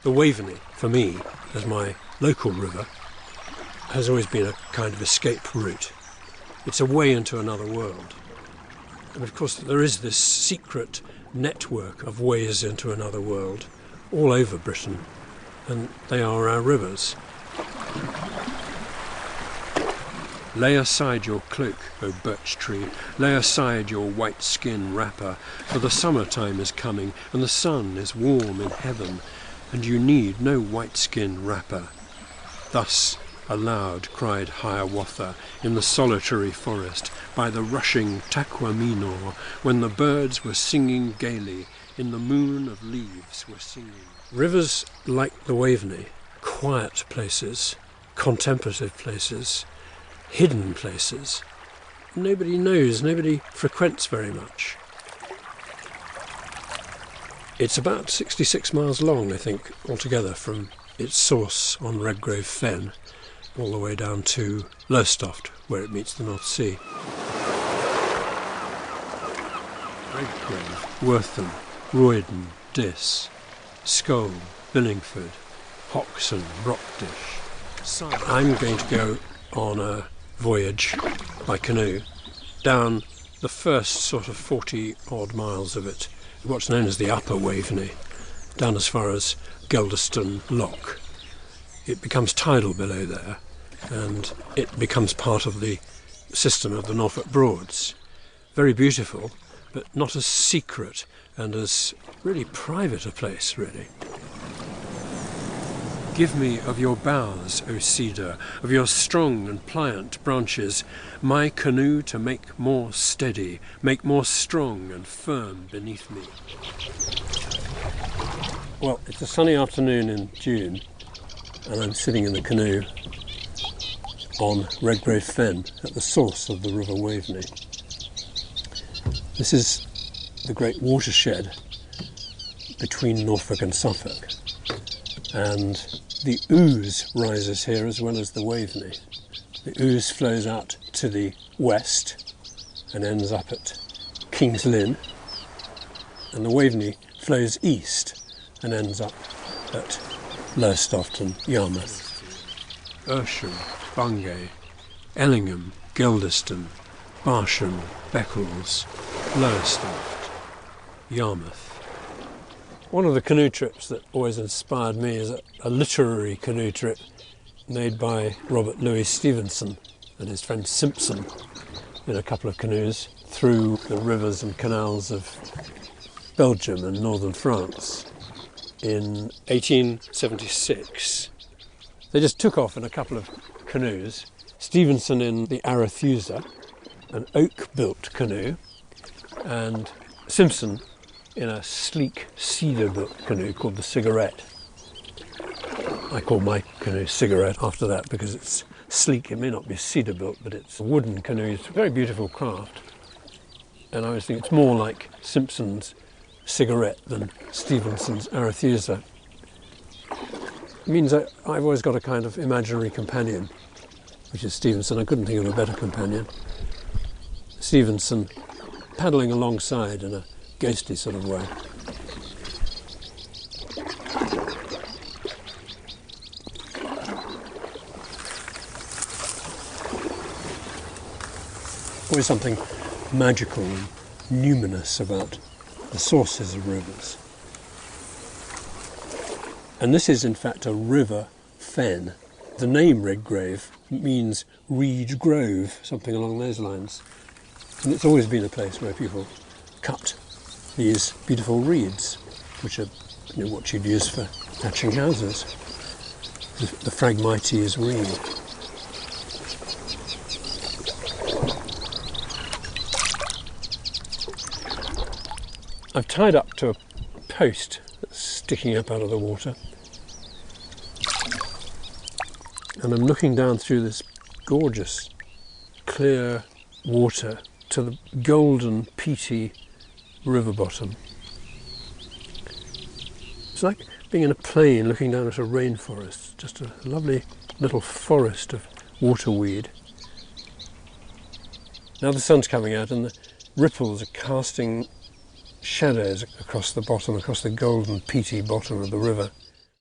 The Waveney, for me, as my local river, has always been a kind of escape route. It's a way into another world. And of course there is this secret network of ways into another world all over Britain, and they are our rivers. Lay aside your cloak, O birch tree, lay aside your white skin wrapper, for the summertime is coming, and the sun is warm in heaven, and you need no white skin wrapper. Thus aloud cried Hiawatha in the solitary forest, by the rushing Taquamenor, when the birds were singing gaily, in the moon of leaves were singing. Rivers like the Waveney, quiet places, contemplative places, hidden places, nobody knows, nobody frequents very much. It's about 66 miles long, I think, altogether, from its source on Redgrave Fen all the way down to Lowestoft, where it meets the North Sea. Redgrave, Wortham, Roydon, Diss, Scole, Billingford, Hoxton, Rockdish. I'm going to go on a voyage by canoe down the first sort of 40-odd miles of it, what's known as the Upper Waveney, down as far as Geldeston Lock. It becomes tidal below there, and it becomes part of the system of the Norfolk Broads. Very beautiful, but not as secret and as really private a place, really. Give me of your boughs, O cedar, of your strong and pliant branches, my canoe to make more steady, make more strong and firm beneath me. Well, it's a sunny afternoon in June, and I'm sitting in the canoe on Redgrave Fen at the source of the River Waveney. This is the great watershed between Norfolk and Suffolk, and the Ouse rises here as well as the Waveney. The Ouse flows out to the west and ends up at King's Lynn, and the Waveney flows east and ends up at Lowestoft and Yarmouth. Ersham, Bungay, Ellingham, Geldeston, Barsham, Beccles, Lowestoft, Yarmouth. One of the canoe trips that always inspired me is a literary canoe trip made by Robert Louis Stevenson and his friend Simpson in a couple of canoes through the rivers and canals of Belgium and northern France in 1876. They just took off in a couple of canoes, Stevenson in the Arethusa, an oak-built canoe, and Simpson in a sleek cedar-built canoe called the Cigarette. I call my canoe Cigarette after that because it's sleek. It may not be cedar-built, but it's a wooden canoe. It's a very beautiful craft. And I always think it's more like Simpson's Cigarette than Stevenson's Arethusa. It means I've always got a kind of imaginary companion, which is Stevenson. I couldn't think of a better companion. Stevenson paddling alongside in a ghostly sort of way. Always something magical and numinous about the sources of rivers. And this is in fact a river fen. The name Redgrave means reed grove, something along those lines. And it's always been a place where people cut these beautiful reeds, which are what you'd use for thatching houses. The Phragmites reed. I've tied up to a post that's sticking up out of the water, and I'm looking down through this gorgeous clear water to the golden peaty river bottom. It's like being in a plane looking down at a rainforest, just a lovely little forest of waterweed. Now the sun's coming out and the ripples are casting shadows across the bottom, across the golden peaty bottom of the river.